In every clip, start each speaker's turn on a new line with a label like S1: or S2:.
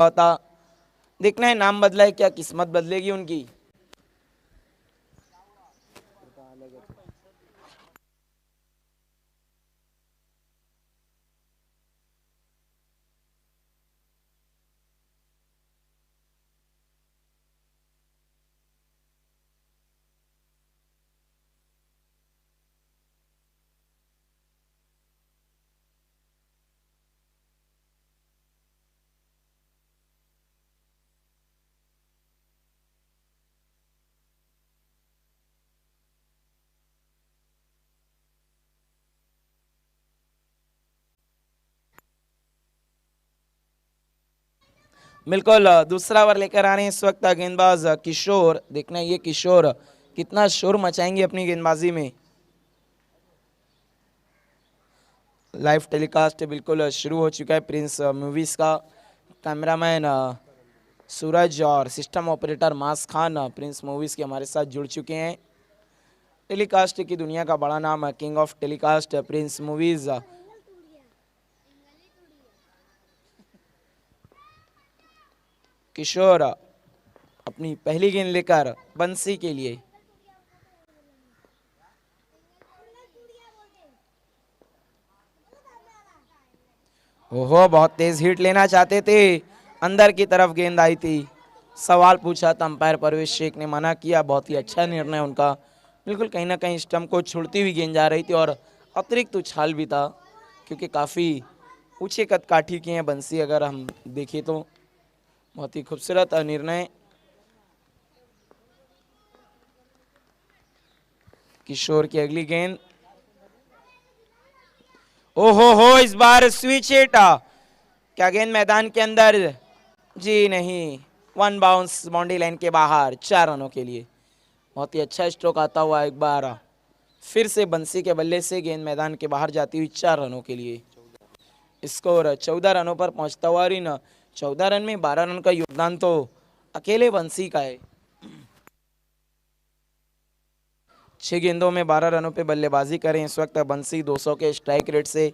S1: होता। देखना है नाम बदला है क्या किस्मत बदलेगी उनकी। बिल्कुल दूसरा ओवर लेकर आ रहे हैं इस वक्त गेंदबाज किशोर। देखना है ये किशोर कितना शोर मचाएंगे अपनी गेंदबाजी में। लाइव टेलीकास्ट बिल्कुल शुरू हो चुका है प्रिंस मूवीज का। कैमरामैन सूरज और सिस्टम ऑपरेटर मास खान प्रिंस मूवीज के हमारे साथ जुड़ चुके हैं। टेलीकास्ट की दुनिया का बड़ा नाम है king of telecast prince movies. Kishore अपनी पहली गेंद लेकर बंसी के लिए। ओहो बहुत तेज हिट लेना चाहते थे, अंदर की तरफ गेंद आई थी। सवाल पूछा था अंपायर परवेश शेख ने, मना किया। बहुत ही अच्छा निर्णय उनका। बिल्कुल कहीं ना कहीं स्टंप को छुड़ती हुई गेंद जा रही थी और अतिरिक्त उछाल भी था क्योंकि काफ़ी ऊंचे कद काठी की हैं बंसी अगर हम देखें तो। बहुत ही खूबसूरत निर्णय। किशोर की अगली गेंद। ओहो हो इस बार स्विच हिट। क्या गेंद मैदान के अंदर? जी नहीं, वन बाउंस बाउंड्री लाइन के बाहर 4 रनों के लिए। बहुत ही अच्छा स्ट्रोक आता हुआ एक बार फिर से बंसी के बल्ले से गेंद मैदान के बाहर जाती हुई 4 रनों के लिए। स्कोर 14 रनों पर पहुंचता हुआ। और इन 14 रन में 12 रन का योगदान तो अकेले बंसी का है। 6 गेंदों में 12 रनों पे बल्लेबाजी करें इस वक्त बंसी 200 के स्ट्राइक रेट से।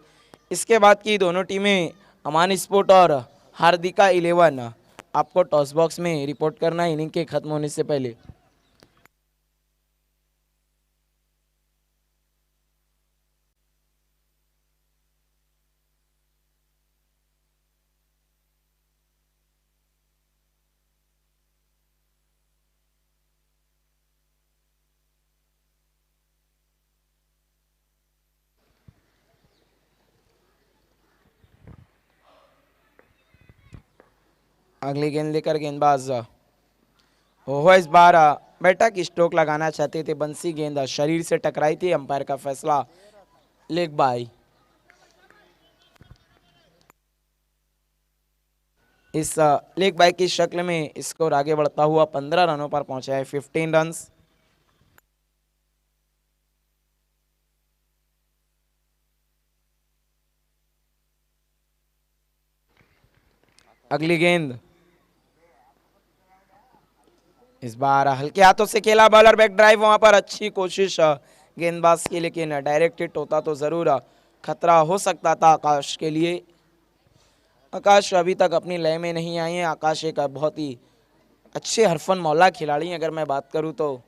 S1: इसके बाद की दोनों टीमें अमान स्पोर्ट और हार्दिका 11 आपको टॉस बॉक्स में रिपोर्ट करना है इनिंग के खत्म होने से पहले। अगली गेंद लेकर गेंदबाज ओहो इस बार बैठक स्ट्रोक लगाना चाहते थे बंसी। गेंद शरीर से टकराई थी, अंपायर का फैसला लेग बाई। इस लेग बाई की शक्ल में स्कोर आगे बढ़ता हुआ 15 रनों पर पहुंचा है, 15 रन्स। अगली गेंद इस बार हल्के हाथों से खेला बॉलर बैक ड्राइव, वहां पर अच्छी कोशिश गेंदबाज की, लेकिन डायरेक्ट हिट होता तो जरूर खतरा हो सकता था आकाश के लिए। आकाश अभी तक अपनी लय में नहीं आए हैं। आकाश एक बहुत ही अच्छे हरफन मौला खिलाड़ी हैं अगर मैं बात करूं तो।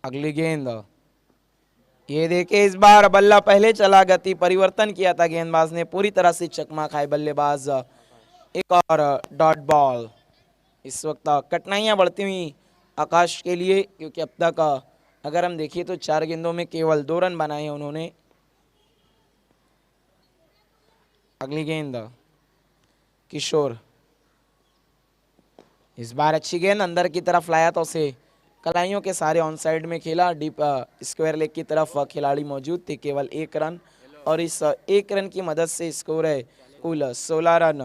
S1: अगली गेंद ये देखे इस बार बल्ला पहले चला, गति परिवर्तन किया था गेंदबाज ने, पूरी तरह से चकमा खाए बल्लेबाज। एक और डॉट बॉल। इस वक्त कठिनाइयां बढ़ती हुई आकाश के लिए क्योंकि अब तक अगर हम देखिए तो 4 गेंदों में केवल 2 रन बनाए हैं उन्होंने। अगली गेंद किशोर। इस बार अच्छी गेंद अंदर की तरफ लाया तो उसे कलाइयों के सारे ऑन साइड में खेला। डीप स्क्वायर लेग की तरफ खिलाड़ी मौजूद थे, केवल 1 रन। और इस 1 रन की मदद से स्कोर है कुल 16 रन।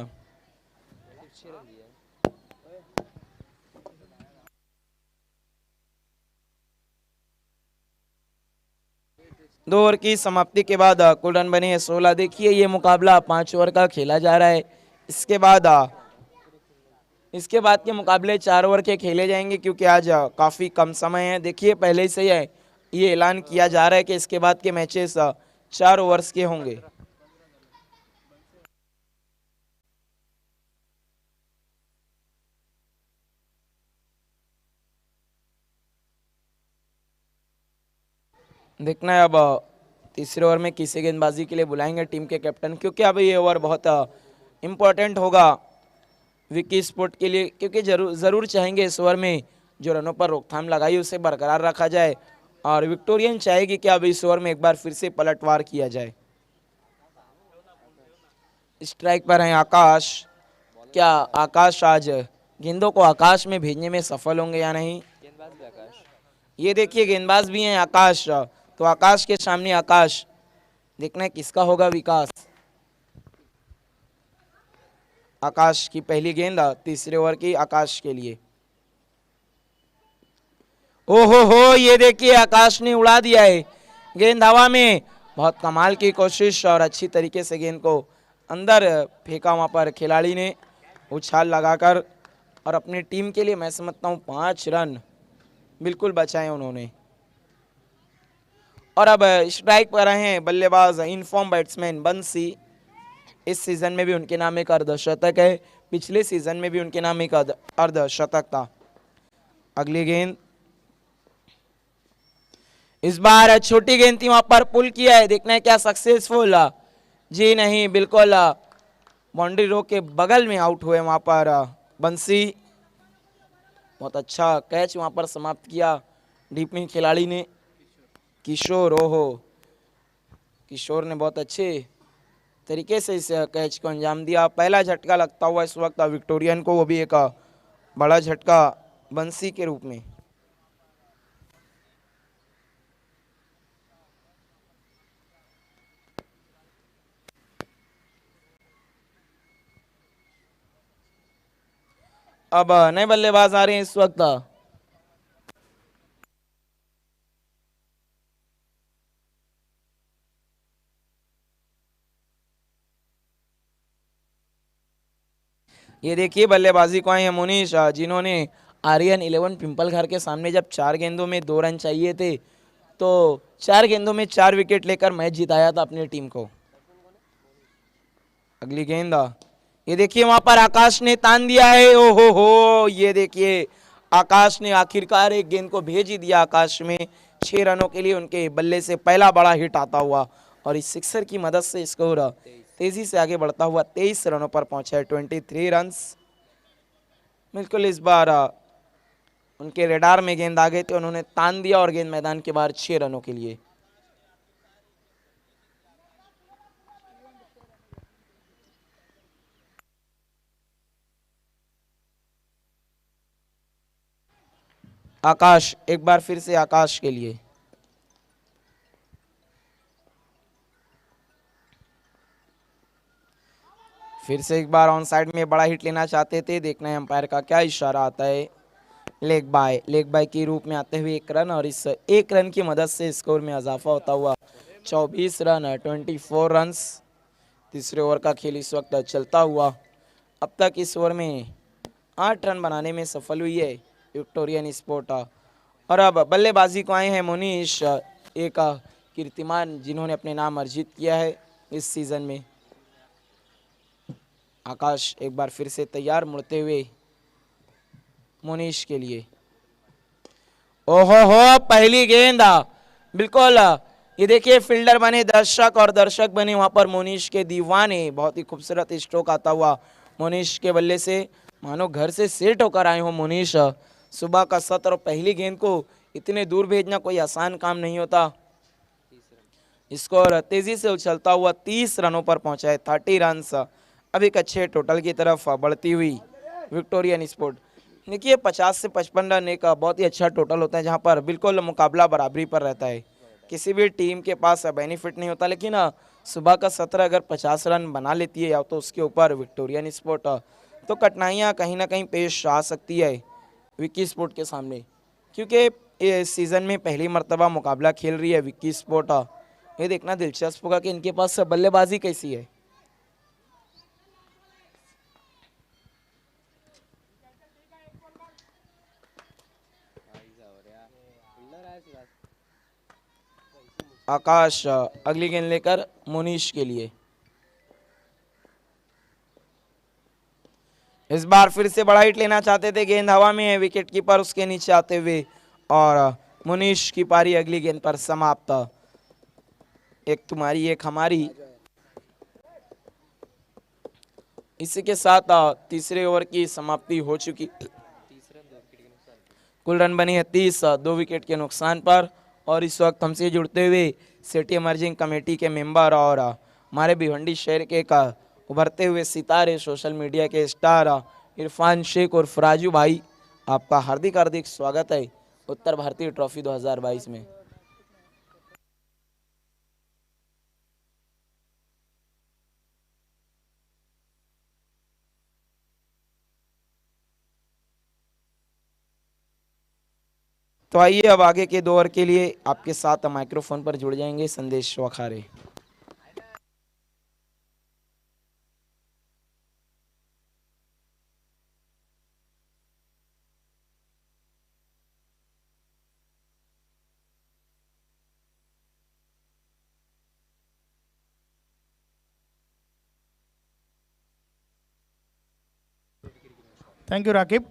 S1: दो ओवर की समाप्ति के बाद कुल रन बने हैं 16। देखिए ये मुकाबला 5 ओवर का खेला जा रहा है। इसके बाद के मुकाबले 4 ओवर के खेले जाएंगे, क्योंकि आज काफी कम समय है। देखिए पहले से ही है ये ऐलान किया जा रहा है कि इसके बाद के मैचेस 4 ओवर्स के होंगे। देखना है अब तीसरे ओवर में किसी गेंदबाजी के लिए बुलाएंगे टीम के कैप्टन, क्योंकि अब ये ओवर बहुत इम्पोर्टेंट होगा विकी स्पोर्ट के लिए, क्योंकि जरूर जरूर चाहेंगे इस ओवर में जो रनों पर रोकथाम लगाई उसे बरकरार रखा जाए, और विक्टोरियन चाहेगी कि अब इस ओवर में एक बार फिर से पलटवार किया जाए। स्ट्राइक पर है आकाश। क्या आकाश आज गेंदों को आकाश में भेजने में सफल होंगे या नहीं? ये देखिए गेंदबाज भी हैं आकाश, तो आकाश के सामने आकाश। देखना है किसका होगा विकास। आकाश की पहली गेंद तीसरे ओवर की आकाश के लिए। ओहो हो, ये देखिए आकाश ने उड़ा दिया है गेंद हवा में। बहुत कमाल की कोशिश और अच्छी तरीके से गेंद को अंदर फेंका वहां पर खिलाड़ी ने उछाल लगाकर, और अपनी टीम के लिए मैं समझता हूं 5 रन बिल्कुल बचाए उन्होंने। और अब स्ट्राइक पर रहे हैं बल्लेबाज इनफॉर्म बैट्समैन बंसी। इस सीजन में भी उनके नाम एक अर्धशतक है, पिछले सीजन में भी उनके नाम एक अर्धशतक था। अगली गेंद, इस बार छोटी गेंद थी वहां पर पुल किया है। देखना है क्या सक्सेसफुल? जी नहीं, बिल्कुल बाउंड्री रो के बगल में आउट हुए वहां पर बंसी। बहुत अच्छा कैच वहां पर समाप्त किया डीपिंग खिलाड़ी ने किशोर। ओहो, किशोर ने बहुत अच्छे तरीके से इस कैच को अंजाम दिया। पहला झटका लगता हुआ इस वक्त विक्टोरियन को, वो भी एक बड़ा झटका बंसी के रूप में। अब नए बल्लेबाज आ रहे हैं इस वक्त। ये देखिए बल्लेबाजी को आए हैं मुनीश, जिन्होंने आर्यन 11 पिंपल घर के सामने जब 4 गेंदों में 2 रन चाहिए थे तो 4 गेंदों में 4 विकेट लेकर मैच जिताया था अपनी टीम को। अगली गेंद, ये देखिए वहां पर आकाश ने तान दिया है। ओहो हो, ये देखिए आकाश ने आखिरकार एक गेंद को भेज ही दिया आकाश में। 6 रनों के लिए उनके बल्ले से पहला बड़ा हिट आता हुआ, और इस सिक्सर की मदद से स्कोर तेजी से आगे बढ़ता हुआ 23 रनों पर पहुंचा है। 23 रन। बिल्कुल इस बार उनके रेडार में गेंद आ गए थे, उन्होंने तान दिया और गेंद मैदान के बाहर 6 रनों के लिए। आकाश, एक बार फिर से आकाश के लिए। फिर से एक बार ऑन साइड में बड़ा हिट लेना चाहते थे। देखना है अंपायर का क्या इशारा आता है। लेग बाय के रूप में आते हुए 1 रन, और इस 1 रन की मदद से स्कोर में इजाफा होता हुआ 24 रन 24 रन। तीसरे ओवर का खेल इस वक्त चलता हुआ। अब तक इस ओवर में 8 रन बनाने में सफल हुई है विक्टोरियन स्पोर्ट। और अब बल्लेबाजी को आए हैं मुनीश, एक कीर्तिमान जिन्होंने अपने नाम अर्जित किया है इस सीजन में। आकाश एक बार फिर से तैयार मुड़ते हुए मुनीश के लिए। ओहो हो, पहली गेंद बिल्कुल। ये देखिए फील्डर बने दर्शक और दर्शक बने वहां पर मुनीश के दीवाने। बहुत ही खूबसूरत स्ट्रोक आता हुआ मुनीश के बल्ले से, मानो घर से सेट होकर आए हो मुनीश। सुबह का सत्र और पहली गेंद को इतने दूर भेजना कोई आसान काम नहीं होता। स्कोर तेजी से उछलता हुआ 30 रनों पर पहुंचा है। 30 रन। अब एक अच्छे टोटल की तरफ बढ़ती हुई विक्टोरियन स्पोर्ट। देखिए 50 से 55 रन एक बहुत ही अच्छा टोटल होता है, जहां पर बिल्कुल मुकाबला बराबरी पर रहता है। किसी भी टीम के पास बेनिफिट नहीं होता, लेकिन सुबह का 17 अगर 50 रन बना लेती है या तो उसके ऊपर विक्टोरियन स्पोर्ट, तो कठिनाइयाँ कहीं ना कहीं पेश आ सकती है विक्की स्पोर्ट के सामने, क्योंकि इस सीज़न में पहली मर्तबा मुकाबला खेल रही है विक्की स्पोर्ट। ये देखना दिलचस्प होगा कि इनके पास बल्लेबाजी कैसी है। आकाश अगली गेंद लेकर मुनीश के लिए। इस बार फिर से बड़ा हिट लेना चाहते थे, गेंद हवा में है, विकेट कीपर उसके नीचे आते हुए और मुनीश की पारी अगली गेंद पर समाप्त। एक तुम्हारी एक हमारी। इसी के साथ तीसरे ओवर की समाप्ति हो चुकी। कुल रन बनी है 30 2 विकेट के नुकसान पर। और इस वक्त हमसे जुड़ते हुए सिटी इमर्जिंग कमेटी के मेंबर और हमारे भिवंडी शहर के उभरते हुए सितारे, सोशल मीडिया के स्टार इरफान शेख और राजू भाई, आपका हार्दिक हार्दिक स्वागत है उत्तर भारतीय ट्रॉफी 2022 में। तो आइए अब आगे के दौर के लिए आपके साथ माइक्रोफोन पर जुड़ जाएंगे संदेश वखारे।
S2: थँक्यू राकीब।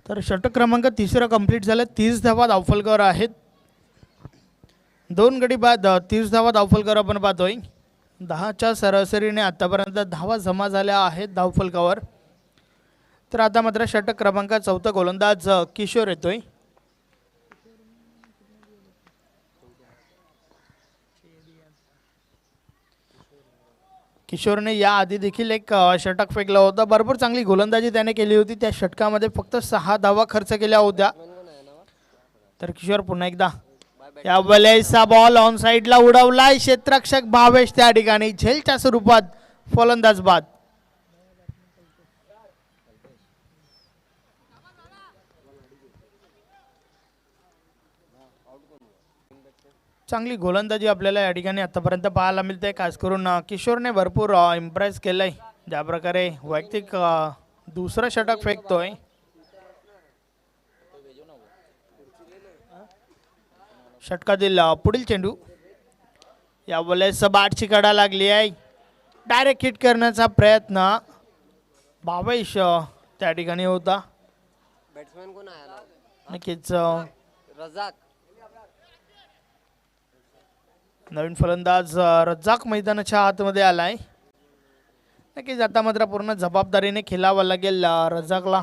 S2: तर षटक क्रमांक तिसरा कंप्लीट झालं, 30 धावा धावफलकावर आहेत। 2 गडी बाद 30 धावा धावफलकावर आपण पाहतोय। 10च्या सरासरीने आतापर्यंत धावा जमा झाल्या आहेत धावफलकावर। तर आता मात्र षटक क्रमांक चौथा गोलंदाज किशोर येतोय। किशोरने या आधी देखील एक षटक फेकला होता, भरपूर चांगली गोलंदाजी त्याने केली होती। त्या षटकामध्ये फक्त 6 धावा खर्च केल्या होत्या। तर किशोर पुन्हा एकदा या वेळेचा बॉल ऑन साइडला उडवलाय, क्षेत्ररक्षक भावेश त्या ठिकाणी झेलच्या स्वरूपात फलंदाज बाद। चांगली गोलंदाजी आपल्याला या ठिकाणी आतापर्यंत पाहायला मिळते। खास करून किशोरने भरपूर इम्प्रेस केलंय, ज्या प्रकारे वैयक्तिक दुसरं षटक फेकतोय। षटकातील पुढील चेंडू या वेळेस बाटची कडा लागली आहे, डायरेक्ट हिट करण्याचा प्रयत्न भावेश त्या ठिकाणी होता।
S3: बॅट्समॅन कोण आला?
S2: नक्कीच
S3: रजाक।
S2: नवीन फलंदाज रज्जाक मैदानाच्या आतमध्ये आलाय। नक्कीच आता मात्र पूर्ण जबाबदारीने खेळावं लागेल रज्जाकला।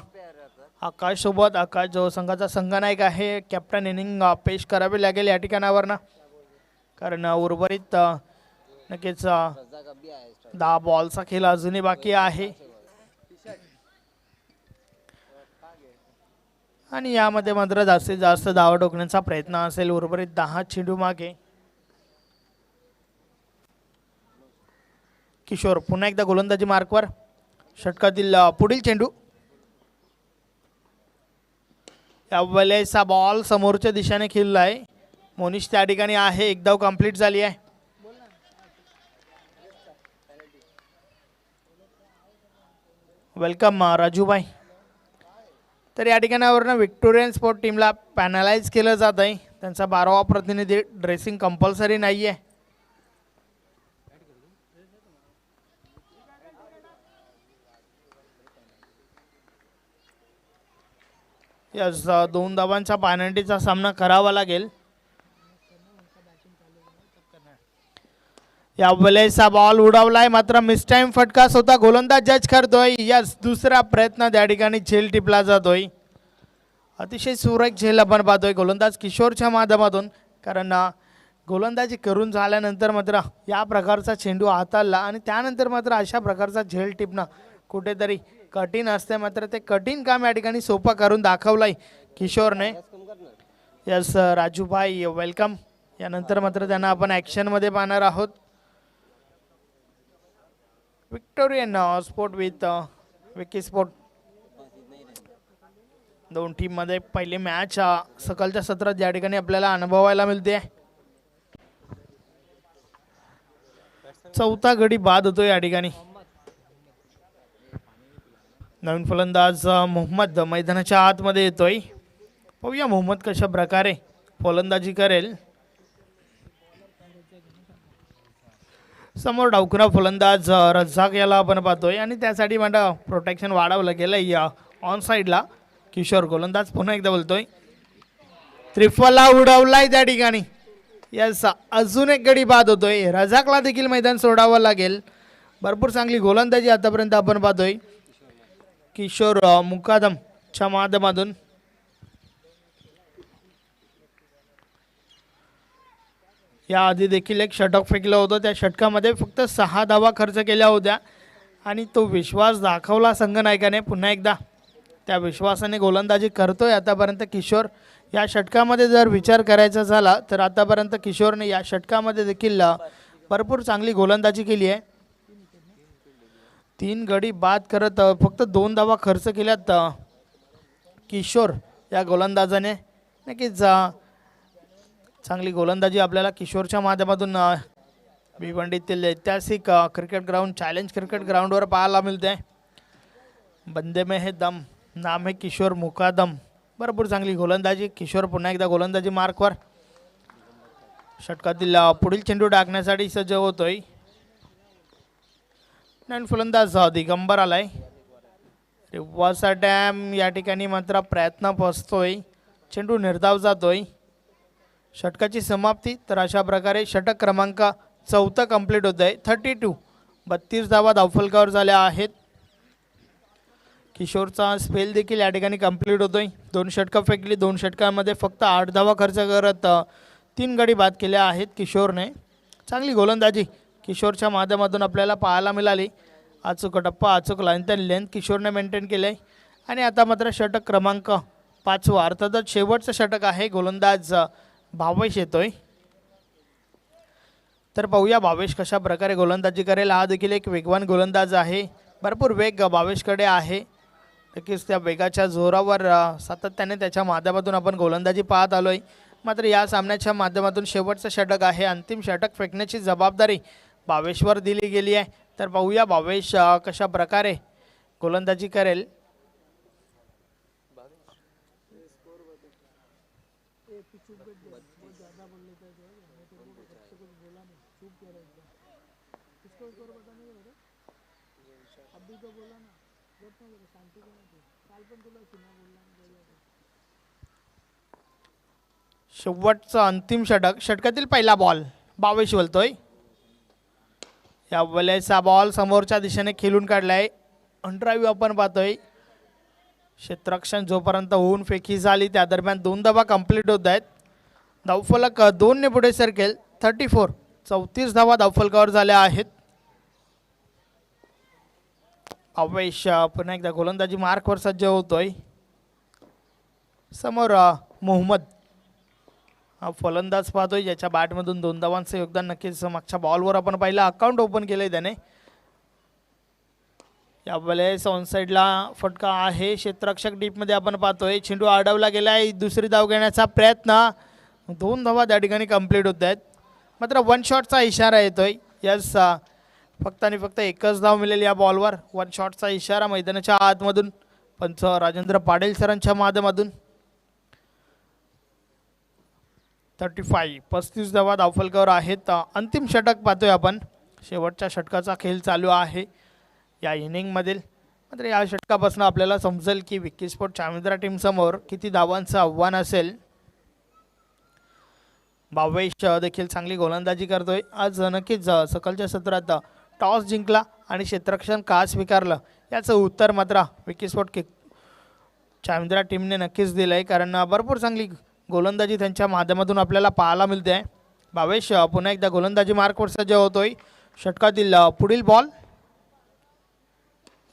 S2: आकाश सोबत, आकाश जो संघाचा संघनायक आहे, कॅप्टन इनिंग पेश करावी लागेल या ठिकाणावर, कारण उर्वरित नक्कीच 10 बॉलचा खेळ अजूनही बाकी आहे। आणि यामध्ये मात्र जास्तीत जास्त धावा ठोकण्याचा प्रयत्न असेल उर्वरित 10 चेंडू मागे। किशोर पुन्हा एकदा गोलंदाजी मार्कवर। षटकातील पुढील चेंडू या वेळेचा बॉल समोरच्या दिशेने खेळलाय, मोनिश त्या ठिकाणी आहे। एक धाव कंप्लीट झाली आहे। वेलकम राजूभाई। तर या ठिकाणावरनं विक्टोरियन स्पोर्ट टीमला पॅनलाइज केलं जात आहे, त्यांचा 12वा प्रतिनिधी ड्रेसिंग कंपल्सरी नाही आहे। यस 2 धावांचा पॅनल्टीचा सामना करावा लागेल। या वेळेचा बॉल उडवलाय, मात्र मिस टाइम फटकाच होता, गोलंदाज जज करतोय। यस दुसरा प्रयत्न त्या ठिकाणी झेल टिपला जातोय। अतिशय सुरेख झेल आपण पाहतोय गोलंदाज किशोरच्या माध्यमातून, कारण गोलंदाजी करून झाल्यानंतर मात्र या प्रकारचा चेंडू हाताळला आणि त्यानंतर मात्र अशा प्रकारचा झेल टिपणं कुठेतरी कठीण असते, मात्र ते कठीण काम या ठिकाणी सोपं करून दाखवलंय किशोरने। Yes Rajubhai welcome. यानंतर मात्र त्यांना आपण ॲक्शनमध्ये पाहणार आहोत। Victorian sport with Vicky sport, 2 team मध्ये पहिली मॅच सकाळच्या सत्रात या ठिकाणी आपल्याला अनुभवायला मिळते। चौथा गडी बाद होतो या ठिकाणी। नवीन फलंदाज मोहम्मद मैदानाच्या आतमध्ये येतोय। पाहूया मोहम्मद कशा प्रकारे फलंदाजी करेल. समोर डावखुरा फलंदाज रझाक याला आपण पाहतोय आणि त्यासाठी मला प्रोटेक्शन वाढवलं गेलं या ऑन साईडला. किशोर गोलंदाज पुन्हा एकदा बोलतोय. त्रिफला उडवलाय त्या ठिकाणी. यस, अजून एक गडी बाद होतोय. रझाकला देखील मैदान सोडावं लागेल. भरपूर चांगली गोलंदाजी आतापर्यंत आपण पाहतोय किशोर मुकादमच्या माध्यमातून. या आधी देखील एक षटक फेकलं होतं. त्या षटकामध्ये फक्त 6 धावा खर्च केल्या होत्या आणि तो विश्वास दाखवला संघनायकाने. पुन्हा एकदा त्या विश्वासाने गोलंदाजी करतोय आतापर्यंत किशोर. या षटकामध्ये जर विचार करायचा झाला तर आतापर्यंत किशोरने या षटकामध्ये देखील भरपूर चांगली गोलंदाजी केली आहे. 3 गडी बाद करत फक्त 2 धावा खर्च केल्यात किशोर या गोलंदाजाने. नक्कीच चांगली गोलंदाजी आपल्याला किशोरच्या माध्यमातून भिवंडीतील ऐतिहासिक क्रिकेट ग्राउंड चॅलेंज क्रिकेट ग्राउंडवर पाहायला मिळते. बंदे में है दम, नाम है किशोर मुकादम. भरपूर चांगली गोलंदाजी. किशोर पुन्हा एकदा गोलंदाजी मार्कवर. षटकातील पुढील चेंडू टाकण्यासाठी सज्ज होतोय. नवीन फलंदाज दिगंबर आलाय. रिव्हर्स डॅम या ठिकाणी मात्र प्रयत्न फसतोय. चेंडू निर्धाव जातोय. षटकाची समाप्ती. तर अशा प्रकारे षटक क्रमांक 4 कंप्लीट होत आहे. 32 32 धावा धावफलकावर झाल्या आहेत. किशोरचा स्पेल देखील या ठिकाणी कंप्लीट होतोय. 2 षटकं फेकली. 2 षटकांमध्ये फक्त 8 धावा खर्च करत 3 गडी बाद केल्या आहेत किशोरने. चांगली गोलंदाजी किशोरच्या माध्यमातून आपल्याला पाहायला मिळाली. अचूक टप्पा, अचूक लेंथ किशोरने मेंटेन केले आहे. आणि आता मात्र षटक क्रमांक 5 अर्थातच शेवटचं षटक आहे. गोलंदाज भावेश येतोय. तर पाहूया भावेश कशा प्रकारे गोलंदाजी करेल. हा देखील एक वेगवान गोलंदाज आहे. भरपूर वेग भावेशकडे आहे. नक्कीच त्या वेगाच्या जोरावर सातत्याने त्याच्या माध्यमातून आपण गोलंदाजी पाहत आलोय. मात्र या सामन्याच्या माध्यमातून शेवटचं षटक आहे. अंतिम षटक फेकण्याची जबाबदारी भावेशवर दिली गेली आहे. तर पाहूया भावेश कशा प्रकारे गोलंदाजी करेल. शेवटचं अंतिम षटक. षटकातील पहिला बॉल भावेश बोलतोय. या वेळेचा बॉल समोरच्या दिशेने खेळून काढलाय. अंडराईव्ह आपण पाहतोय. क्षेत्ररक्षण जोपर्यंत होऊन फेकी झाली त्या दरम्यान 2 धावा कंप्लीट होत आहेत. धावफलक 2 ने पुढे सरकेल. 34 34 धावा धावफलकावर झाल्या आहेत. भावेश पुन्हा एकदा गोलंदाजी मार्कवर सज्ज होतोय. समोर मोहम्मद हा फलंदाज पाहतोय ज्याच्या बॅटमधून 2 धावांचं योगदान. नक्कीच मागच्या बॉलवर आपण पाहिलं अकाउंट ओपन केलंय त्याने. यावेळेस ऑन साईडला फटका आहे. क्षेत्ररक्षक डीपमध्ये आपण पाहतोय. चेंडू अडवला गेलाय. दुसरी धाव घेण्याचा प्रयत्न. 2 धावा त्या ठिकाणी कंप्लीट होत आहेत. मात्र 1 शॉटचा इशारा येतोय. यस, फक्त आणि फक्त एकच धाव मिळेल या बॉलवर. 1 शॉटचा इशारा मैदानाच्या आतमधून पंच राजेंद्र पाटील सरांच्या माध्यमातून. 35 धावा धावफलकावर आहेत. अंतिम षटक पाहतोय आपण. शेवटच्या षटकाचा खेळ चालू आहे या इनिंगमधील. मात्र या षटकापासून आपल्याला समजेल की विकी स्पोर्ट चामिंद्रा टीम समोर किती धावांचं आव्हान असेल. भावेश देखील चांगली गोलंदाजी करतोय. आज नक्कीच सकाळच्या सत्रात टॉस जिंकला आणि क्षेत्ररक्षण का स्वीकारलं याचं उत्तर मात्र विकी स्पोर्ट चामिंद्रा टीमने नक्कीच दिलं आहे. कारण भरपूर चांगली गोलंदाजी त्यांच्या माध्यमातून आपल्याला पाहायला मिळते आहे. भावेश पुन्हा एकदा गोलंदाजी मार्कवर सज्ज होतोय. षटकातील पुढील बॉल.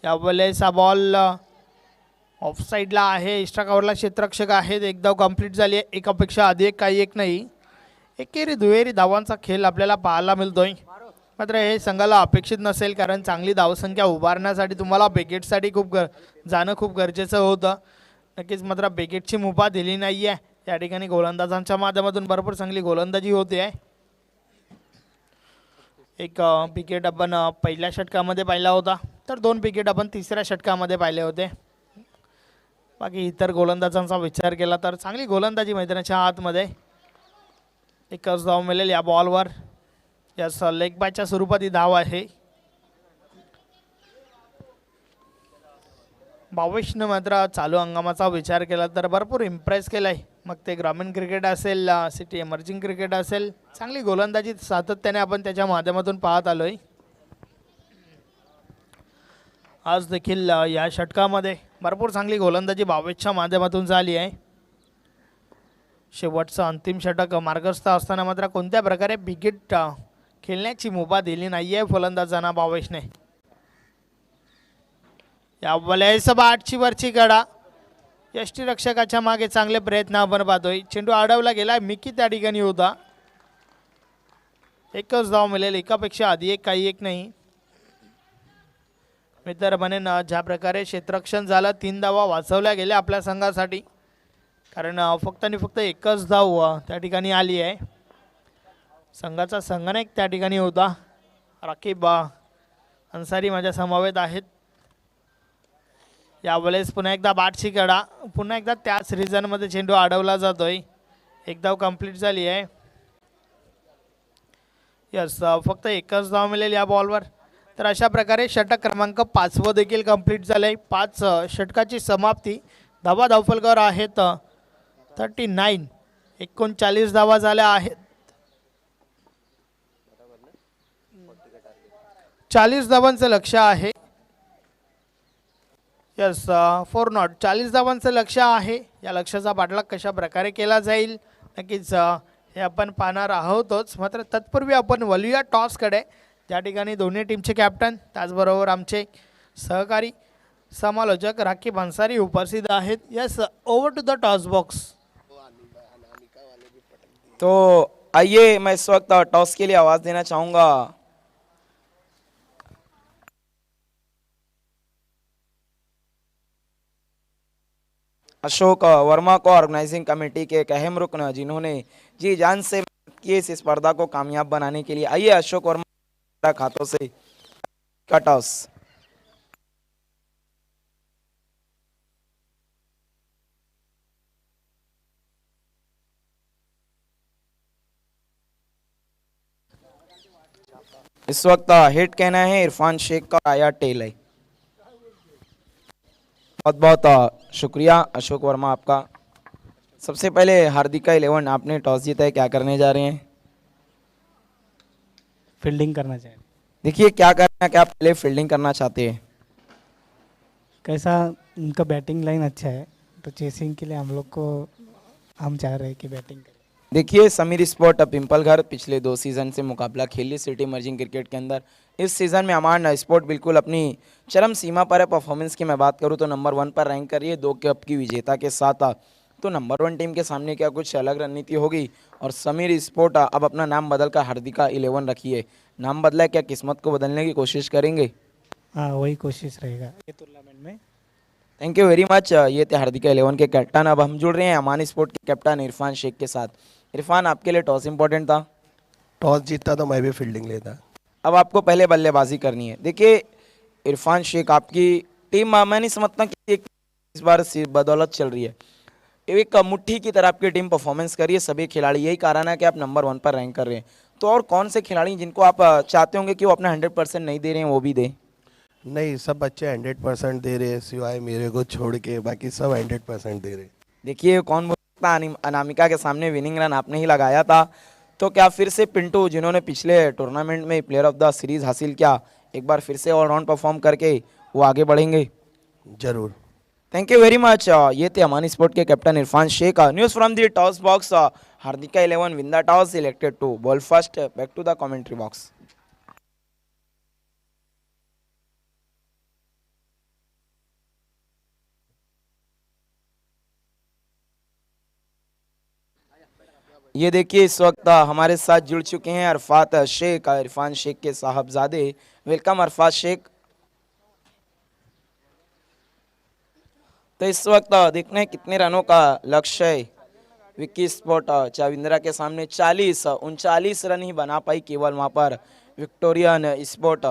S2: यावेळेस हा बॉल ऑफ साईडला आहे. एक्स्ट्रा कव्हरला क्षेत्ररक्षक आहेत. 1 धाव कंप्लीट झाली आहे. एकापेक्षा अधिक काही एक नाही. एकेरी दुहेरी धावांचा खेळ आपल्याला पाहायला मिळतोय. मात्र हे संघाला अपेक्षित नसेल कारण चांगली धावसंख्या उभारण्यासाठी तुम्हाला बेगेटसाठी जाणं खूप गरजेचं होतं. नक्कीच मात्र बेगेटची मुभा दिली नाही आहे. या ठिकाणी गोलंदाजांच्या माध्यमातून भरपूर चांगली गोलंदाजी होते आहे. एक विकेट आपण पहिल्या षटकामध्ये पाहिला होता. तर 2 विकेट आपण तिसऱ्या षटकामध्ये पाहिले होते. बाकी इतर गोलंदाजांचा विचार केला तर चांगली गोलंदाजी मैदानाच्या आतमध्ये. एकच धाव मिळेल या बॉलवर. यास लेग बायच्या स्वरूपात ही धाव आहे. भावेशनं मात्र चालू हंगामाचा विचार केला तर भरपूर इम्प्रेस केलाय. मग ते ग्रामीण क्रिकेट असेल, सिटी एमर्जिंग क्रिकेट असेल, चांगली गोलंदाजी सातत्याने आपण त्याच्या माध्यमातून पाहत आलोय. आज देखील या षटकामध्ये भरपूर चांगली गोलंदाजी भावेशच्या माध्यमातून झाली आहे. शेवटचं अंतिम षटक मार्गस्थ असताना मात्र कोणत्या प्रकारे बिगिट खेळण्याची मुभा दिली नाहीये फलंदाजांना भावेशने. या वलयस बाटची वरची कडा. यष्टीरक्षकाच्या मागे चांगले प्रयत्न आपण पाहतोय. चेंडू अडवला गेला. मिकी त्या ठिकाणी होता. एकच धाव मिळेल. एकापेक्षा आधी एक, काही एक नाही. मी तर म्हणेन ज्या प्रकारे क्षेत्ररक्षण झालं, 3 धावा वाचवल्या गेल्या आपल्या संघासाठी. कारण फक्त आणि फक्त एकच धाव त्या ठिकाणी आली आहे. संघाचा संगणक त्या ठिकाणी होता. राकीब अन्सारी माझ्या समवेत आहेत. यावेळेस पुन्हा एकदा बाटची कडा. पुन्हा एकदा त्याच रिजनमध्ये चेंडू अडवला जातोय. एक धाव कंप्लीट झाली आहे. यस, फक्त एकच धाव मिळेल या बॉलवर. तर अशा प्रकारे षटक क्रमांक 5 देखील कंप्लीट झाले. 5 षटकाची समाप्ती. धावा धावफलकावर आहेत 39. 39 धावा झाल्या आहेत. 40 धावांचं लक्ष आहे. Yes, 4 not. 40 धावांचं लक्ष आहे. या लक्ष्याचा पाठलाग कशा प्रकारे केला जाईल नक्कीच हे आपण पाहणार आहोतच. मात्र तत्पूर्वी आपण वळूया टॉसकडे. त्या ठिकाणी दोन्ही टीमचे कॅप्टन त्याचबरोबर आमचे सहकारी समालोचक राकीब अन्सारी उपस्थित आहेत. Yes, over to the toss box.
S1: तो आइए मैं इस वक्त टॉस के लिए आवाज देना चाहूंगा अशोक वर्मा को, ऑर्गेनाइजिंग कमेटी के एक अहम रुकन जिन्होंने जी जान से मेहनत की इस स्पर्धा को कामयाब बनाने के लिए. आइए अशोक वर्मा खातों से का टॉस. इस वक्त हिट कहना है इरफान शेख का, आया टेल है. बहुत बहुत शुक्रिया अशोक वर्मा आपका. सबसे पहले हार्दिका 11, आपने टॉस जीता है, क्या करने जा रहे हैं?
S4: फील्डिंग करना चाहिए.
S1: देखिए क्या करना है, क्या पहले फील्डिंग करना चाहते हैं?
S4: कैसा उनका बैटिंग लाइन अच्छा है तो चेसिंग के लिए हम लोग को हम चाह रहे हैं कि बैटिंग करें.
S1: देखिए समीर स्पोर्ट पिंपल घर पिछले 2 सीज़न से मुकाबला खेल रही सिटी इमर्जिंग क्रिकेट के अंदर. इस सीज़न में अमान स्पोर्ट बिल्कुल अपनी चरम सीमा पर है. परफॉर्मेंस की मैं बात करूं तो नंबर 1 पर रैंक कर रही है 2 कप की विजेता के साथ. तो नंबर 1 टीम के सामने क्या कुछ अलग रणनीति होगी. और समीर स्पोर्ट अब अपना नाम बदलकर हार्दिका 11 रखी है. नाम बदला है, क्या किस्मत को बदलने की कोशिश करेंगे?
S4: हाँ, वही कोशिश रहेगा ये टूर्नामेंट में.
S1: Thank you very much. ये थे हार्दिका 11 के कैप्टन. अब हम जुड़ रहे हैं अमान स्पोर्ट के कैप्टन इरफान शेख के साथ. इरफान, आपके लिए टॉस इंपॉर्टेंट था.
S5: टॉस जीतता तो मैं भी फील्डिंग लेता.
S1: अब आपको पहले बल्लेबाजी करनी है. देखिए इरफान शेख, आपकी टीम मैं नहीं समझता कि इस बार बदौलत चल रही है. एक मुट्ठी की तरह आपकी टीम परफॉर्मेंस कर रही है. सभी खिलाड़ी, यही कारण है कि आप नंबर 1 पर रैंक कर रहे हैं. तो और कौन से खिलाड़ी जिनको आप चाहते होंगे कि वो अपना 100% नहीं दे रहे हैं वो भी दें?
S5: नहीं, सब बच्चे 100% दे रहे हैं सिवाय मेरे को छोड़ के. बाकी सब 100% दे रहे.
S1: देखिए कौन बोलता, अनामिका के सामने विनिंग रन आपने ही लगाया था. तो क्या फिर से पिंटू, जिन्होंने पिछले टूर्नामेंट में प्लेयर ऑफ द सीरीज हासिल किया, एक बार फिर से ऑलराउंड परफॉर्म करके वो आगे बढ़ेंगे?
S5: जरूर.
S1: Thank you very much. ये थे अमानी स्पोर्ट के captain Irfan Shaikh. News from the toss box. Hardika 11 win the toss, selected to bowl first. Back to the commentary box. ये देखिए इस वक्त हमारे साथ जुड़ चुके हैं अरफात शेख, इरफान शेख के साहबजादे. वेलकम अरफात शेख. तो इस वक्त देखना है कितने रनों का लक्ष्य है. विक्की स्पोर्ट चाविंद्रा के सामने 39 रन ही बना पाई केवल वहां पर विक्टोरियन स्पोर्ट.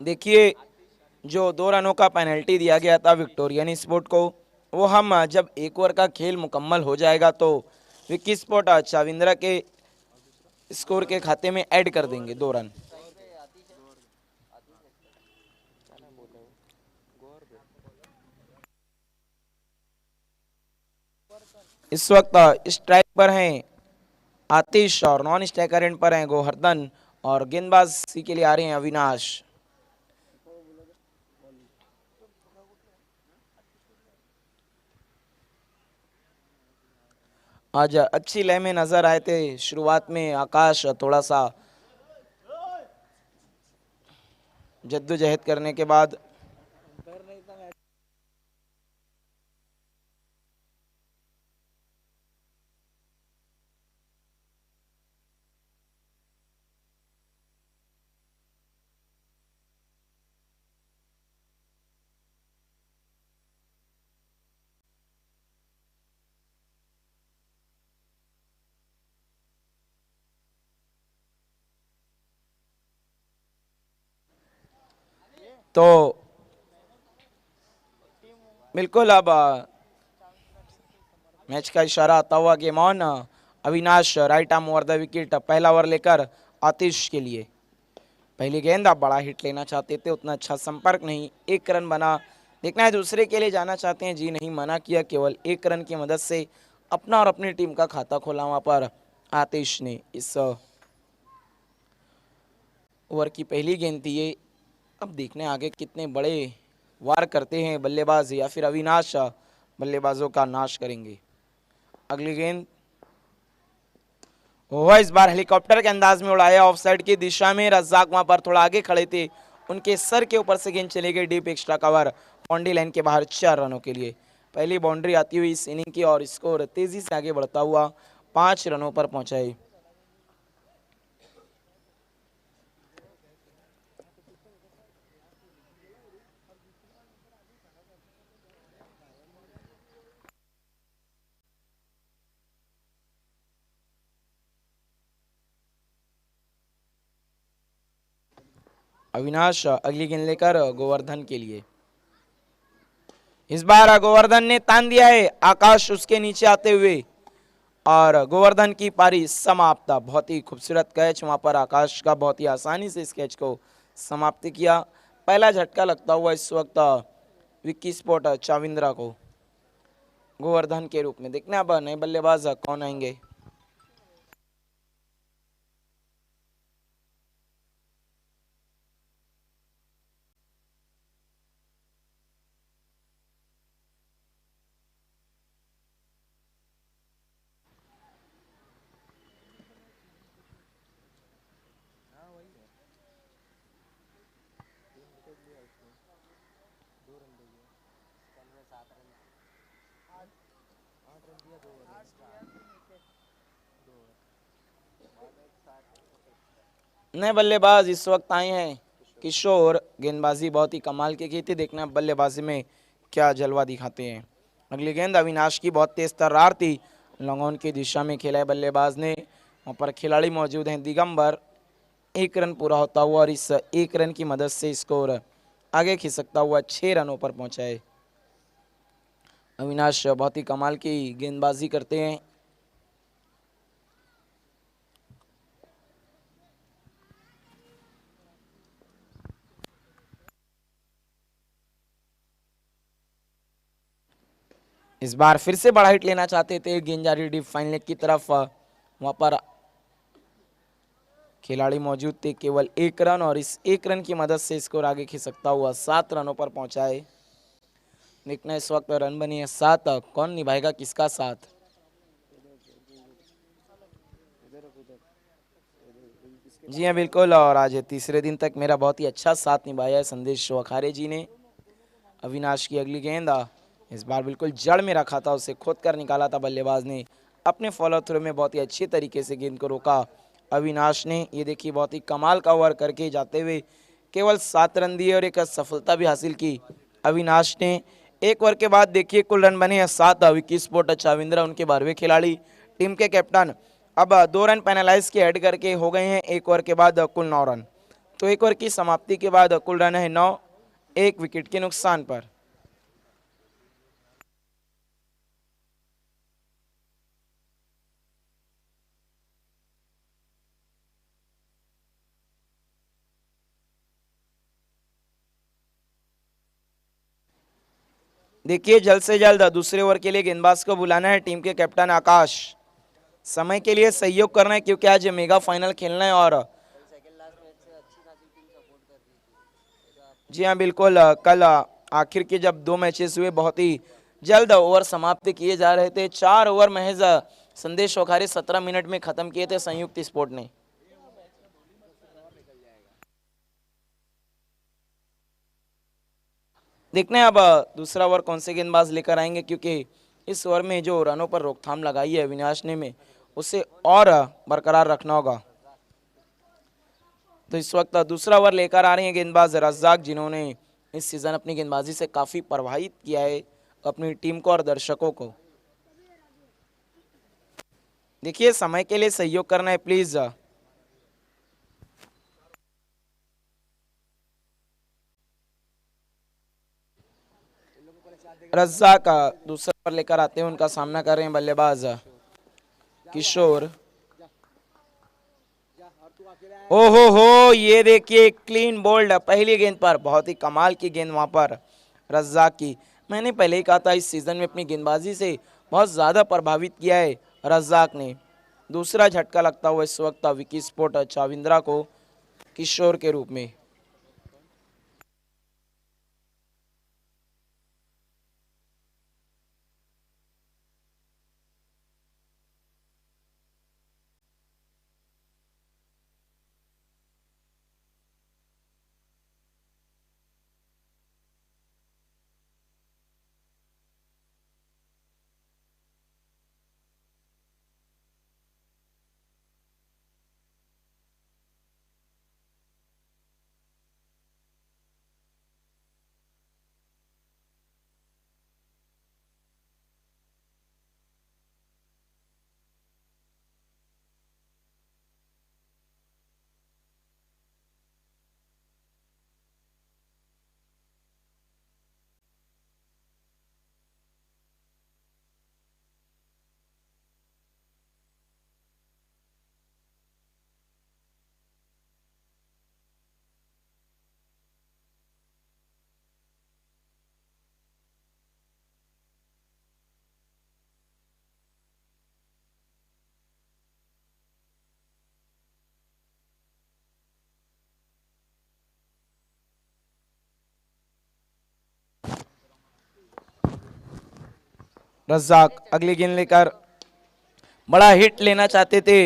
S1: देखिए, जो 2 रनों का पेनल्टी दिया गया था विक्टोरियन स्पोर्ट को, वो हम जब 1 ओवर का खेल मुकम्मल हो जाएगा तो विक्की स्पोर्ट चाविंद्रा के स्कोर के खाते में ऐड कर देंगे 2 रन। इस वक्त स्ट्राइक पर हैं आतिश और नॉन स्ट्राइकर एंड पर हैं गोवर्धन और गेंदबाजी के लिए आ रहे हैं अविनाश। आज अच्छी लय में नजर आए थे शुरुआत में आकाश, थोड़ा सा जद्दोजहद करने के बाद तो बिल्कुल अब मैच का इशारा आता हुआ game on. Avinash right arm over the wicket, पहला ओवर लेकर आतिश के लिए। पहली गेंद आप बड़ा हिट लेना चाहते थे, उतना अच्छा संपर्क नहीं, 1 रन बना। देखना है दूसरे के लिए जाना चाहते हैं, जी नहीं, मना किया। केवल 1 रन की मदद से अपना और अपनी टीम का खाता खोला वहां पर आतिश ने। इस ओवर की पहली गेंद थी ये। अब देखने आगे कितने बड़े वार करते हैं बल्लेबाज या फिर अविनाश बल्लेबाजों का नाश करेंगे। अगली गेंद हुआ इस बार हेलीकॉप्टर के अंदाज में उड़ाया ऑफसाइड की दिशा में। रज्जाक वहां पर थोड़ा आगे खड़े थे, उनके सर के ऊपर से गेंद चली गई deep extra cover, boundary line के बाहर 4 रनों के लिए। पहली बाउंड्री आती हुई इस इनिंग की और स्कोर तेजी से आगे बढ़ता हुआ 5 रनों पर पहुंचाए। अविनाश अगली गेंद लेकर गोवर्धन के लिए। इस बार गोवर्धन ने तान दिया है, आकाश उसके नीचे आते हुए और गोवर्धन की पारी समाप्त। बहुत ही खूबसूरत कैच वहां पर आकाश का, बहुत ही आसानी से इस कैच को समाप्त किया। पहला झटका लगता हुआ इस वक्त विक्की स्पोर्ट चाविंद्रा को गोवर्धन के रूप में। देखना अब नए बल्लेबाज कौन आएंगे। नए बल्लेबाज इस वक्त आए हैं किशोर, गेंदबाजी बहुत ही कमाल की थी। देखना बल्लेबाजी में क्या जलवा दिखाते हैं। अगली गेंद अविनाश की बहुत तेज तर्रार थी, लॉन्ग ऑन की दिशा में खेला है बल्लेबाज ने। वहां पर खिलाड़ी मौजूद हैं दिगंबर। 1 रन पूरा होता हुआ और इस 1 रन की मदद से स्कोर आगे खिसकता हुआ 6 रनों पर पहुंचा है। अविनाश बहुत ही कमाल की गेंदबाजी करते हैं। इस बार फिर से बड़ा हिट लेना चाहते थे, गेंद जा रही डीप फाइन लेग की तरफ। वहां पर खिलाड़ी मौजूद थे, केवल 1 रन और इस 1 रन की मदद से स्कोर आगे खिसकता हुआ 7 रनों पर पहुंचा है। देखना इस वक्त रन बनी है 7, कौन निभाएगा किसका साथ। जी हाँ बिल्कुल, और आज तीसरे दिन तक मेरा बहुत ही अच्छा साथ निभाया है संदेश वखारे जी ने। अविनाश की अगली गेंद इस बार बिल्कुल जड़ में रखा था, उसे खोद कर निकाला था बल्लेबाज ने। अपने फॉलो थ्रू में बहुत ही अच्छी तरीके से गेंद को रोका अविनाश ने। ये देखिए बहुत ही कमाल का ओवर करके जाते हुए केवल 7 रन दिए और एक सफलता भी हासिल की अविनाश ने। 1 ओवर के बाद देखिए कुल रन बने हैं 7। विक्की स्पोर्ट चाविंद्रा उनके 12वें खिलाड़ी, टीम के कैप्टन अब 2 रन पेनलाइज के ऐड करके हो गए हैं 1 ओवर के बाद कुल 9 रन। तो 1 ओवर की समाप्ति के बाद कुल रन है 9, 1 विकेट के नुकसान पर। देखिए जल्द से जल्द दूसरे ओवर के लिए गेंदबाज को बुलाना है टीम के कैप्टन आकाश। समय के लिए सहयोग करना है क्योंकि आज मेगा फाइनल खेलना है। और जी हाँ बिल्कुल, कल आखिर के जब 2 मैचेस हुए बहुत ही जल्द ओवर समाप्त किए जा रहे थे। 4 ओवर महज संदेश ओखारे 17 मिनट में खत्म किए थे संयुक्त स्पोर्ट ने। देखना है अब दूसरा ओवर कौन से गेंदबाज लेकर आएंगे, क्योंकि इस ओवर में जो रनों पर रोकथाम लगाई है अविनाश ने में उसे और बरकरार रखना होगा। तो इस वक्त दूसरा ओवर लेकर आ रहे हैं गेंदबाज रज्जाक, जिन्होंने इस सीजन अपनी गेंदबाजी से काफी प्रभावित किया है अपनी टीम को और दर्शकों को। देखिए समय के लिए सहयोग करना है प्लीज। रज्जाक दूसरा ओवर लेकर आते हैं, उनका सामना कर रहे हैं बल्लेबाज किशोर। ओहो हो, ये देखिए क्लीन बोल्ड पहली गेंद पर, बहुत ही कमाल की गेंद वहां पर रज्जाक की। मैंने पहले ही कहा था इस सीजन में अपनी गेंदबाजी से बहुत ज्यादा प्रभावित किया है रज्जाक ने। दूसरा झटका लगता हुआ इस वक्त विकी स्पोर्ट चाविंद्रा को किशोर के रूप में। रज्जाक अगली गेंद लेकर बड़ा हिट लेना चाहते थे,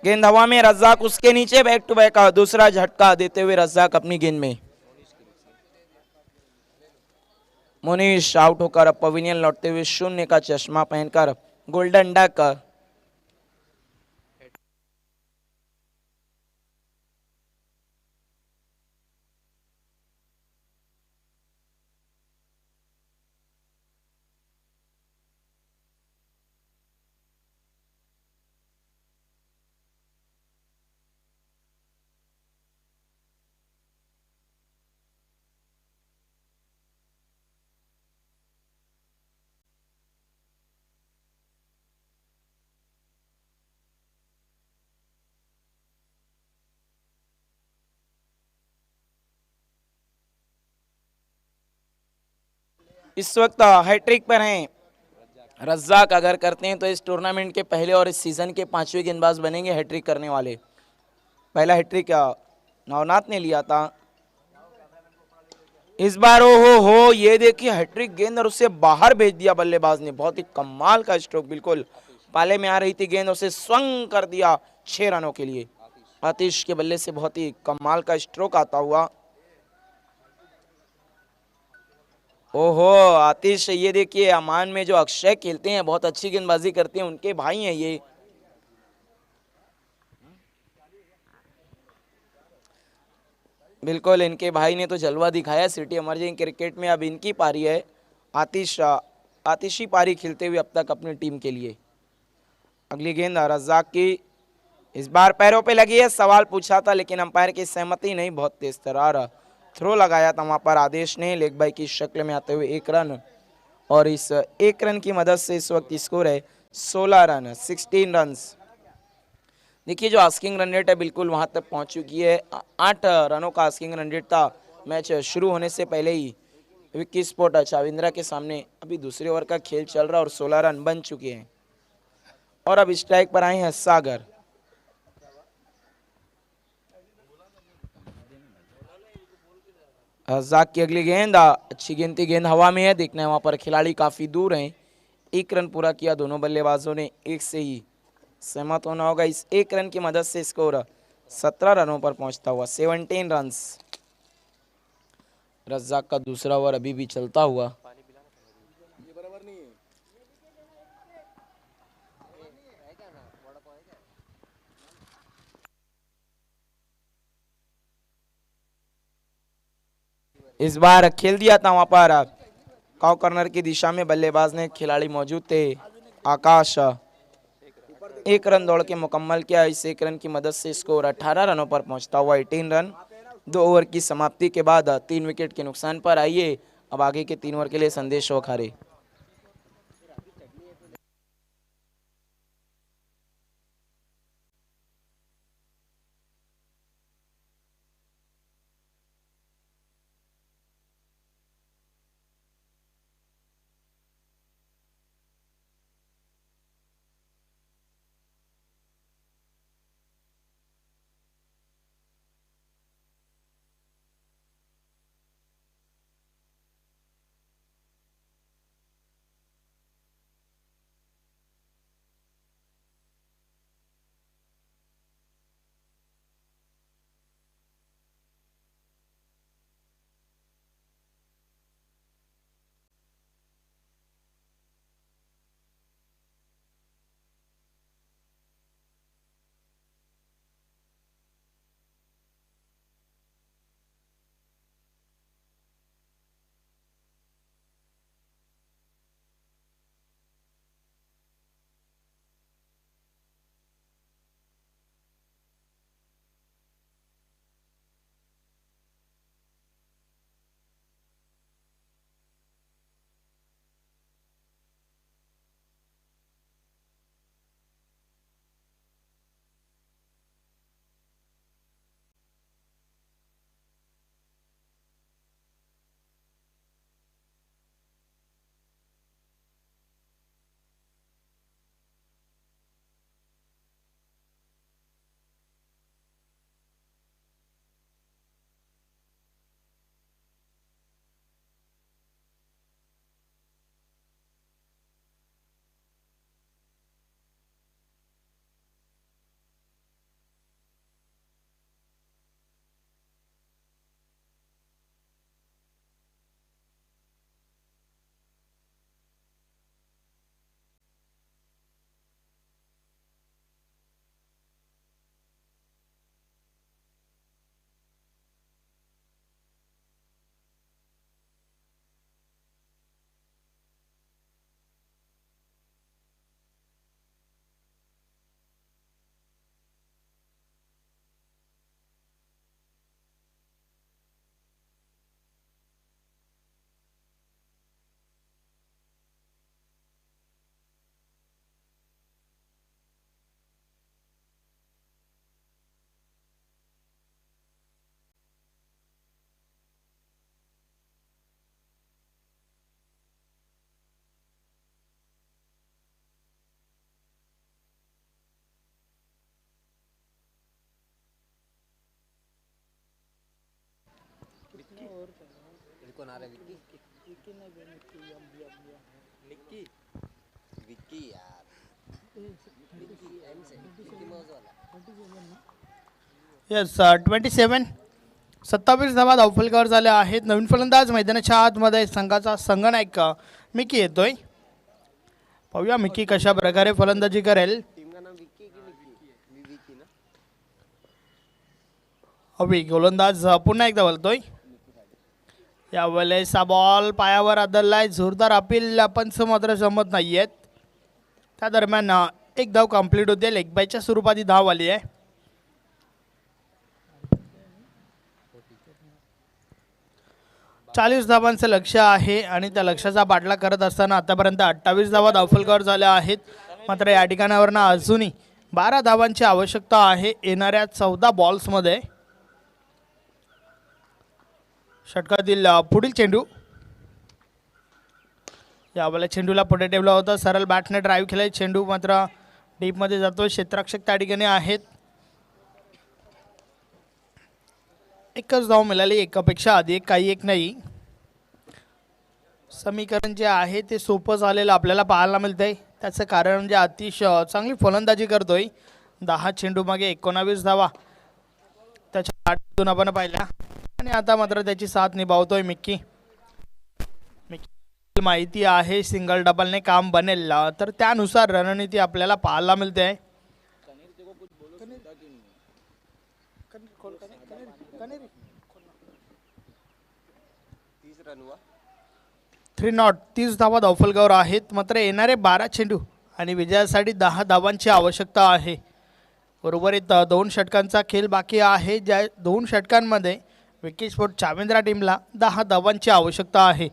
S1: गेंद हवा में, रज्जाक उसके नीचे, बैक टू बैक दूसरा झटका देते हुए रज्जाक अपनी गेंद में। मुनीश आउट होकर पवेलियन लौटते हुए 0 का चश्मा पहनकर गोल्डन डक। इस वक्त हैट्रिक पर हैं रज्जाक। अगर करते हैं तो इस टूर्नामेंट के पहले और इस सीजन के 5वें गेंदबाज बनेंगे हैट्रिक करने वाले। पहला हैट्रिक नवनाथ ने लिया था, इस बार ओहो हो, ये देखिए हैट्रिक गेंद और उसे बाहर भेज दिया बल्लेबाज ने। बहुत ही कमाल का स्ट्रोक, बिल्कुल पाले में आ रही थी गेंद, उसे स्वंग कर दिया 6 रनों के लिए। आतिश के बल्ले से बहुत ही कमाल का स्ट्रोक आता हुआ। ओहो आतिश, ये देखिए अमान में जो अक्षय खेलते हैं, बहुत अच्छी गेंदबाजी करते हैं, उनके भाई हैं ये। बिल्कुल इनके भाई ने तो जलवा दिखाया सिटी इमर्जिंग क्रिकेट में। अब इनकी पारी है। आतिशी पारी खेलते हुए अब तक अपनी टीम के लिए। अगली गेंद रज्जाक की, इस बार पैरों पे लगी है। सवाल पूछा था लेकिन अंपायर की सहमति नहीं, बहुत तेज तरार थ्रो लगाया था वहां पर आदेश ने लेग बाई की शक्ल में आते हुए 1 रन। और इस 1 रन की मदद से इस वक्त स्कोर है 16 रन, 16 रन। देखिए जो आस्किंग रन रेट है बिल्कुल वहां तक पहुंच चुकी है। 8 रनों का आस्किंग रन रेट था मैच शुरू होने से पहले ही। विक्की स्पोर्ट चाविंद्रा के सामने अभी दूसरे ओवर का खेल चल रहा और 16 रन बन चुके हैं। और अब स्ट्राइक पर आए हैं सागर। रज्जाक की अगली गेंद, अच्छी गिनती गेंद हवा में है। देखना है वहां पर खिलाड़ी काफी दूर हैं। 1 रन पूरा किया दोनों बल्लेबाजों ने, एक से ही सहमत होना होगा। इस 1 रन की मदद से स्कोर 17 रनों पर पहुंचता हुआ 17 रन। रज्जाक का दूसरा ओवर अभी भी चलता हुआ। इस बार खेल दिया था वहां पर काउ कॉर्नर की दिशा में, बल्लेबाज ने, खिलाड़ी मौजूद थे आकाश। 1 रन दौड़ के मुकम्मल किया। इस 1 रन की मदद से स्कोर 18 रनों पर पहुंचता हुआ 18 रन। 2 ओवर की समाप्ति के बाद 3 विकेट के नुकसान पर आइए अब आगे के 3 ओवर के लिए संदेश वखारे।
S3: कौन आ रहा है? विक्की निक्की विक्की यार, विक्की एम से विक्की मौज वाला।
S2: येस 27 27 धावा धावफलकावर झाल्या आहेत. नवीन फलंदाज मैदानाच्या आतमध्ये संघाचा संघनायक मिकी येतोय. पाहूया मिकी कशा प्रकारे फलंदाजी करेल.
S3: टीम का नाम विक्की की निक्की? विक्की ना.
S2: अभि गोलंदाज पुन्हा एकदा बोलतोय. यावेळेस हा बॉल पायावर आदळलाय. जोरदार अपील पंच मात्र जमत नाहीयेत. त्या दरम्यान एक धाव कंप्लीट होते. लेग बायच्या स्वरूपात ही धाव आली आहे. चाळीस धावांचं लक्ष आहे आणि त्या लक्ष्याचा पाठलाग करत असताना आतापर्यंत 28 धावा धावफलकावर झाल्या आहेत. मात्र या ठिकाणावरनं अजूनही 12 धावांची आवश्यकता आहे येणाऱ्या 14 बॉल्समध्ये. षटकातील पुढील चेंडू, यावेळेला चेंडूला पुढे ठेवला होता. सरळ बॅटने ड्राईव्ह केलाय. चेंडू मात्र डीपमध्ये जातो. क्षेत्ररक्षक त्या ठिकाणी आहेत. एकच धाव मिळाली, एकापेक्षा अधिक काही एक नाही. समीकरण जे आहे ते सोपं झालेलं आपल्याला पाहायला मिळतंय. त्याचं कारण म्हणजे अतिशय चांगली फलंदाजी करतोय. 10 चेंडू मागे 19 धावा त्याच्या आठून आपण पाहिल्या आणि आता मात्र त्याची साथ निभावतोय मिक्की. माहिती आहे सिंगल डबलने काम बनेल, तर त्यानुसार रणनीती आपल्याला पाहायला मिळते आहे. 3 नॉट 30 धावा धावफलकावर आहेत. मात्र येणारे 12 चेंडू आणि विजयासाठी 10 धावांची आवश्यकता आहे. उर्वरित 2 षटकांचा खेळ बाकी आहे. ज्या 2 षटकांमध्ये विकेटस्फोट चाविंद्रा टीमला 10 धावांची आवश्यकता आहे.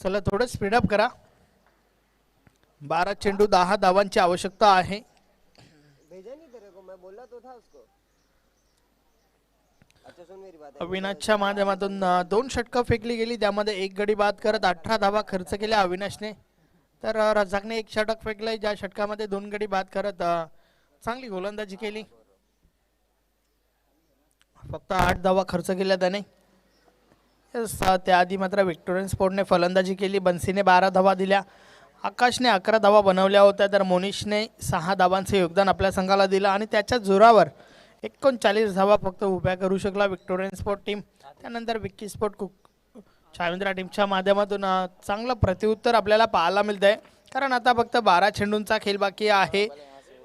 S2: चला थोडं स्पीडअप करा. 12 चेंडू 10 धावांची आवश्यकता आहे.
S3: भेजा नहीं तेरे को, मैं बोला तो था उसको. अच्छा सुन मेरी बात.
S2: अविनाशच्या माध्यमातून 2 षटकं फेकली गेली. त्यामध्ये एक गडी बाद करत 18 धावा खर्च केल्या अविनाशने. तर रजाकने एक षटक फेकलंय, ज्या षटकामध्ये 2 गडी बाद करत चांगली गोलंदाजी केली. फक्त 8 धावा खर्च केल्या त्याने. त्याआधी मात्र विक्टोरियन स्पोर्टने फलंदाजी केली. बन्सीने 12 धावा दिल्या. आकाशने 11 धावा बनवल्या होत्या. तर मोनिशने 6 धावांचे योगदान आपल्या संघाला दिलं आणि त्याच्या जोरावर 39 धावा फक्त उभ्या करू शकला विक्टोरियन स्पोर्ट टीम. त्यानंतर विक्की स्पोर्ट चाविंद्रा टीमच्या माध्यमातून चांगलं प्रत्युत्तर आपल्याला पाहायला मिळतंय. कारण आता फक्त 12 चेंडूंचा खेळ बाकी आहे.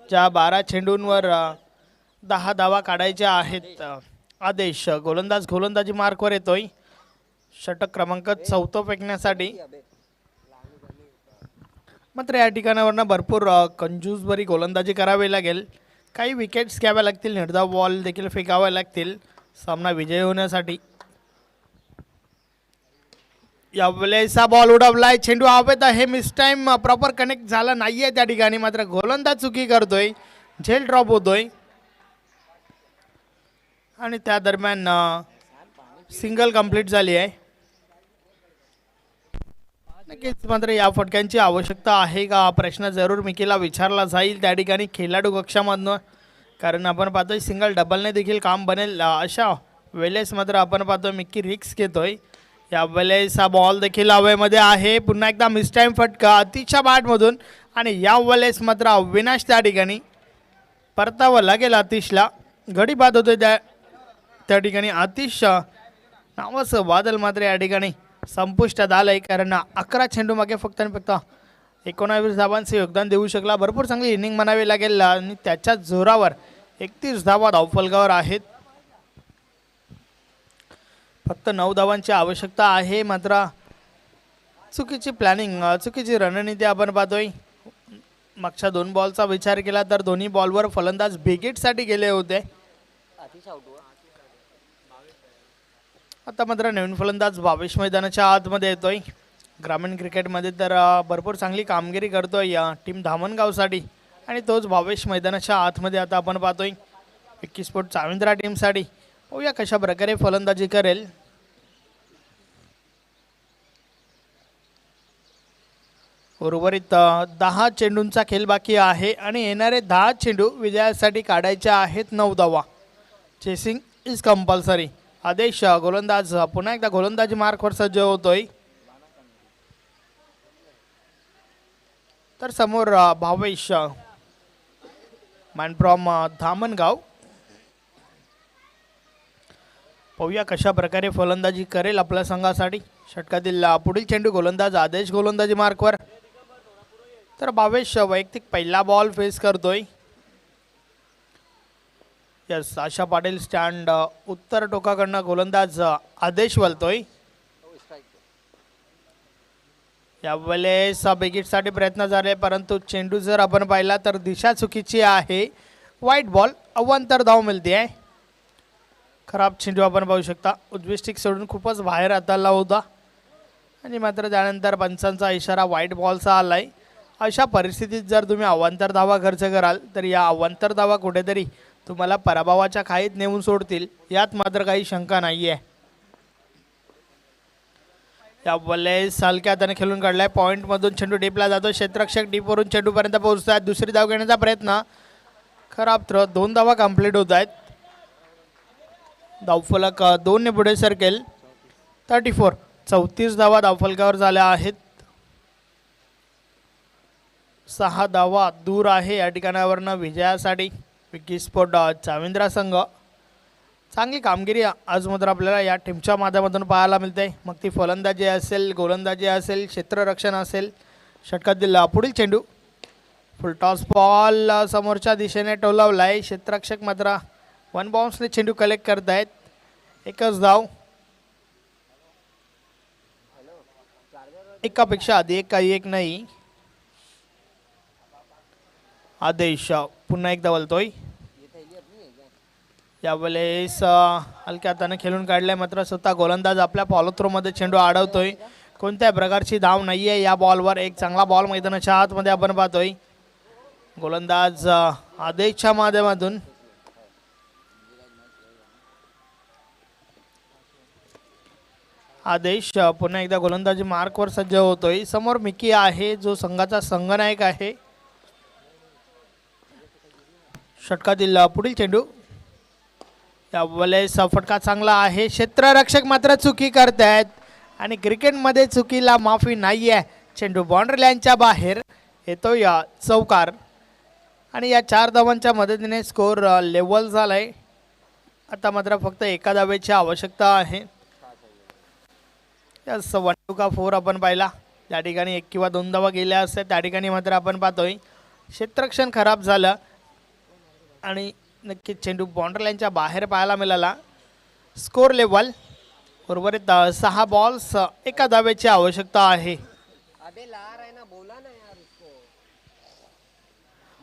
S2: ज्या 12 चेंडूंवर 10 धावा काढायच्या आहेत. आदेश गोलंदाजी मार्कवर येतोय. षटक क्रमांक 4 फेकण्यासाठी. मात्र या ठिकाणावरनं भरपूर कंजूसभरी गोलंदाजी करावी लागेल. काही विकेट्स घ्याव्या लागतील. निर्धाव बॉल देखील फेकावे लागतील सामना विजय होण्यासाठी. यावेळेचा बॉल उडवलाय. चेंडू हवेत आहे. मिस टाइम प्रॉपर कनेक्ट झाला नाहीये त्या ठिकाणी. मात्र गोलंदाज चुकी करतोय. झेल ड्रॉप होतोय आणि त्या दरम्यान सिंगल कंप्लीट झाली आहे. नक्कीच मात्र या फटक्यांची आवश्यकता आहे का प्रश्न जरूर मिकीला विचारला जाईल त्या ठिकाणी खेळाडू कक्षामधनं. कारण आपण पाहतोय सिंगल डबलने देखील काम बनेल. अशा वेळेस मात्र आपण पाहतोय मिक्की रिक्स घेतोय. या वेळेस हा बॉल देखील हवेमध्ये आहे. पुन्हा एकदा मिस टाइम फटका अतिशय बॅटमधून आणि या वेळेस मात्र अविनाश त्या ठिकाणी परतावं लागेल. आतिशला गडी बाद होते त्या ठिकाणी. आतिश नावाचं वादळ मात्र या ठिकाणी संपुष्टात आलंय. कारण 11 चेंडू मागे फक्त आणि फक्त 19 धावांचे योगदान देऊ शकला. भरपूर चांगली इनिंग म्हणावी लागेल आणि त्याच्या जोरावर 31 धावा धावफलकावर आहेत. फक्त 9 धावांची आवश्यकता आहे. मात्र चुकीची प्लॅनिंग, चुकीची रणनीती आपण पाहतोय. मागच्या 2 बॉलचा विचार केला तर दोन्ही बॉलवर फलंदाज बिगिटसाठी गेले होते. आता मात्र नवीन फलंदाज भावेश मैदानाच्या आतमध्ये येतोय. ग्रामीण क्रिकेटमध्ये तर भरपूर चांगली कामगिरी करतोय या टीम धामणगावसाठी आणि तोच भावेश मैदानाच्या आतमध्ये आता आपण पाहतोय विक्की स्पोर्ट चाविंद्रा टीमसाठी. पाहूया कशा प्रकारे फलंदाजी करेल. उर्वरित 10 चेंडूंचा खेळ बाकी आहे आणि येणारे 10 चेंडू विजयासाठी काढायचे आहेत. 9 धावा. Chasing is compulsory. आदेश गोलंदाज पुन्हा एकदा गोलंदाजी मार्कवर सज्ज होतोय. तर समोर भावेश मॅन फ्रॉम धामणगाव. पाहूया कशा प्रकारे फलंदाजी करेल आपल्या संघासाठी. षटकातील पुढील चेंडू गोलंदाज आदेश गोलंदाजी मार्कवर. तर भावेश वैयक्तिक पहिला बॉल फेस करतोय. यस, आशा पाटील स्टँड उत्तर टोकाकडनं गोलंदाज आदेश वलतोय. यावेळेस बिगिटसाठी प्रयत्न झाले, परंतु चेंडू जर आपण पाहिला तर दिशा चुकीची आहे. वाईट बॉल, अवांतर धाव मिळते आहे. खराब चेंडू आपण पाहू शकता. उजवी स्टिक सोडून खूपच बाहेर हाताळला होता आणि मात्र त्यानंतर पंचांचा इशारा वाईट बॉलचा आलाय. अशा परिस्थितीत जर तुम्ही अवांतर धावा खर्च कराल तर या अवांतर धावा कुठेतरी तुम्हाला पराभवाच्या खाईत नेऊन सोडतील, यात मात्र काही शंका नाही आहे. यावेळेस हलक्या हाताने खेळून काढलाय. पॉईंटमधून चेंडू डीपला जातो. क्षेत्ररक्षक डीपवरून चेंडूपर्यंत पोहोचतात. दुसरी धाव घेण्याचा प्रयत्न, खराब थ्रो. 2 धावा कंप्लीट होत आहेत. धावफलक 2 ने पुढे सरकेल. 34, 34 धावा धावफलकावर झाल्या आहेत. 6 धावा दूर आहे या ठिकाणावरनं विजयासाठी विकी स्पोर्ट चाविंद्रा संघ. चांगली कामगिरी आज मात्र आपल्याला या टीमच्या माध्यमातून पाहायला मिळते. मग ती फलंदाजी असेल, गोलंदाजी असेल, क्षेत्ररक्षण असेल. षटकातील पुढील चेंडू फुल टॉस बॉल समोरच्या दिशेने टोलावलाय. क्षेत्ररक्षक मात्र 1 बाउन्सने चेंडू कलेक्ट करत आहेत. एकच धाव, एकापेक्षा अधिक काही एक नाही. आदेश पुन्हा एकदा बोलतोय. यावेळेस हलक्या हाताने खेळून काढलाय, मात्र स्वतः गोलंदाज आपल्या फॉलो थ्रो मध्ये चेंडू अडवतोय. कोणत्याही प्रकारची धाव नाहीये या बॉलवर. एक चांगला बॉल मैदानाच्या आतमध्ये आपण पाहतोय. गोलंदाज आदेशच्या माध्यमातून आदेश पुन्हा एकदा गोलंदाजी मार्कवर सज्ज होतोय. समोर मिकी आहे जो संघाचा संघनायक आहे. षटकातील पुढील चेंडू, यावेळेस फटका चांगला आहे. क्षेत्ररक्षक मात्र चुकी करतायत आणि क्रिकेटमध्ये चुकीला माफी नाही आहे. चेंडू बाउंड्री लाईनच्या बाहेर येतो या चौकार आणि या 4 धावांच्या मदतीने स्कोर लेवल झालाय. आता मात्र फक्त एका धावेची आवश्यकता आहे. यस, 1 का 4 आपण पाहिला. त्या ठिकाणी 1 किंवा 2 धावा गेल्या असत्या. त्या ठिकाणी मात्र आपण पाहतोय क्षेत्ररक्षण खराब झालं आणि नक्कीच चेंडू बाउंड्री लाईनच्या बाहेर पाहायला मिळाला. स्कोर लेवल उर्वरित 6 बॉल्स, एका धावेची आवश्यकता आहे.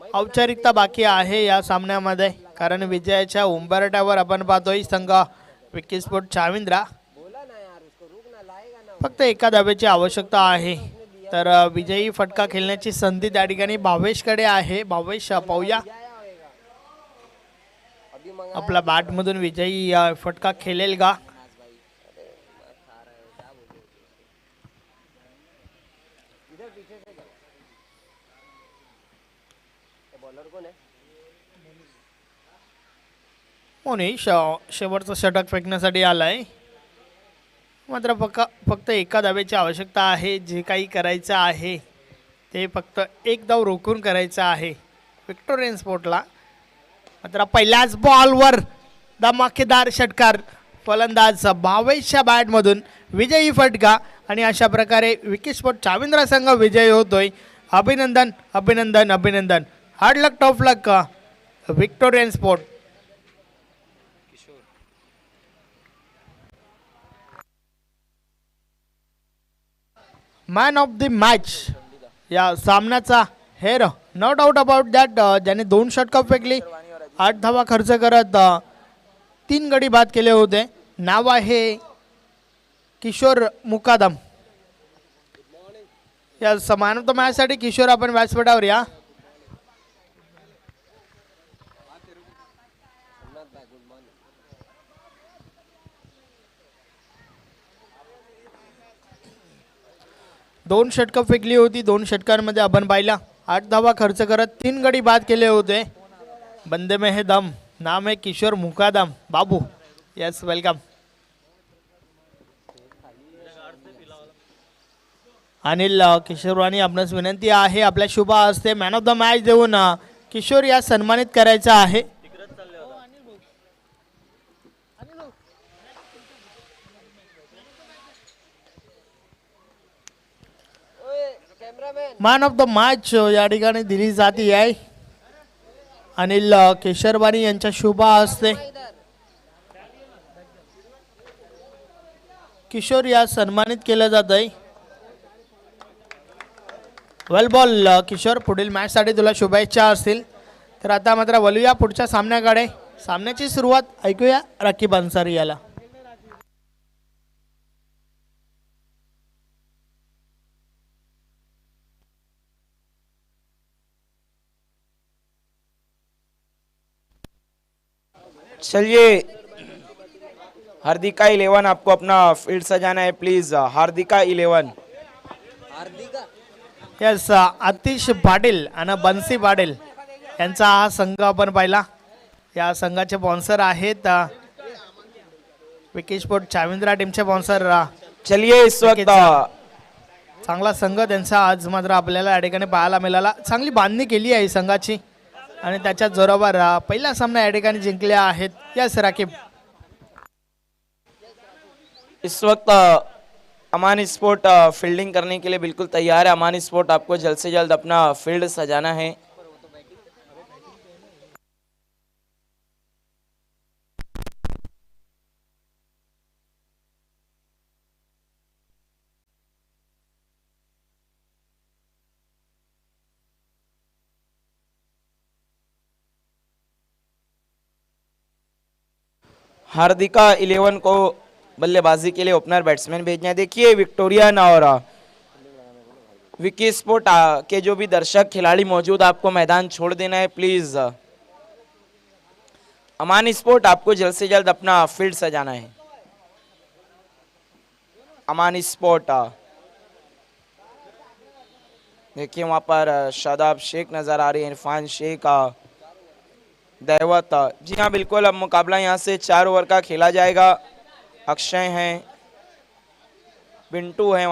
S2: औपचारिकता बाकी आहे या सामन्यामध्ये, कारण विजयाच्या उंबरठ्यावर आपण पाहतोय संघ विकी स्पोर्ट चाविंद्रा. फक्त एका धावेची आवश्यकता आहे. तर विजयी फटका खेळण्याची संधी त्या ठिकाणी भावेशकडे आहे. भावेश पाहूया आपला बॅटमधून विजयी फटका खेळेल का. मोनिश शेवटचं षटक फेकण्यासाठी आलाय. मात्र फक्त एका धावेची आवश्यकता आहे. जे काही करायचं आहे ते फक्त एक धाव रोखून करायचं आहे विक्टोरियन स्पोर्टला. मात्र पहिल्याच बॉलवर धमाकेदार षटकार. फलंदाज भावेशच्या बॅटमधून विजयी फटका आणि अशा प्रकारे विकी स्पोर्ट चाविंद्रा संघ विजयी होतोय. अभिनंदन अभिनंदन अभिनंदन. Hard luck, top luck Victorian sport. Man of the match या सामन्याचा हेर, नो डाऊट अबाउट दॅट, ज्याने 2 षटकं फेकली, 8 धावा खर्च करत 3 गडी बाद केले होते. नाव आहे किशोर मुकादम. या मॅन ऑफ द मॅच साठी किशोर आपण व्यासपीठावर या. दोन षटकं फेकली होती. 2 षटकांमध्ये आपण पाहिला 8 धावा खर्च करत 3 गडी बाद केले होते. बंदे में है दम. नाम है किशोर मुकादम. बाबू, यस, वेलकम. अनिल किशोरवाणी, आपणास विनंती आहे आपल्या शुभ हस्ते मॅन ऑफ द मॅच देऊन किशोर या सन्मानित करायचा आहे. मॅन ऑफ द मॅच या ठिकाणी दिली जाते आहे अनिल केशरवाणी यांच्या शुभ हस्ते. किशोर या सन्मानित केलं जात आहे. वेल बॉल किशोर, पुढील मॅच साठी तुला शुभेच्छा असतील. तर आता मात्र वळूया पुढच्या सामन्याकडे. सामन्याची सुरुवात ऐकूया रकीब अन्सारी याला.
S1: चलिए हार्दिका 11 आपको अपना फील्ड सजाना है प्लीज. हार्दिका 11.
S3: हार्दिका
S2: यस, आतिश पाटील आणि बन्सी पाटील यांचा हा संघ आपण पाहिला. या संघाचे स्पॉन्सर आहेत विकी स्पोर्ट चाविंद्रा टीमचे स्पॉन्सर.
S1: चलिए इस वक्त
S2: चांगला संघ त्यांचा आज मात्र आपल्याला या ठिकाणी पाहायला मिळाला. चांगली बांधणी केली आहे संघाची आणि त्याच्या जोरावर पहिला सामना या ठिकाणी जिंकल्या आहेत. यस राकीब.
S1: इस वक्त अमानी स्पोर्ट फील्डिंग करने के लिए बिल्कुल तैयार है. अमानी स्पोर्ट आपको जल्द से जल्द अपना फील्ड सजाना है. हार्दिका 11 को बल्लेबाजी के लिए ओपनर बैट्समैन भेजना है. देखिए विक्टोरियन और विकी स्पोर्ट के जो भी दर्शक खिलाड़ी मौजूद, आपको मैदान छोड़ देना है प्लीज. अमानी स्पोर्ट आपको जल्द से जल्द अपना फील्ड सजाना है. अमानी स्पोर्ट. देखिए वहां पर शादाब शेख नजर आ रही है, इरफान शेख, दैवत. जी हाँ बिल्कुल, अब मुकाबला यहाँ से 4 ओवर का खेला जाएगा. अक्षय हैं, पिंटू हैं.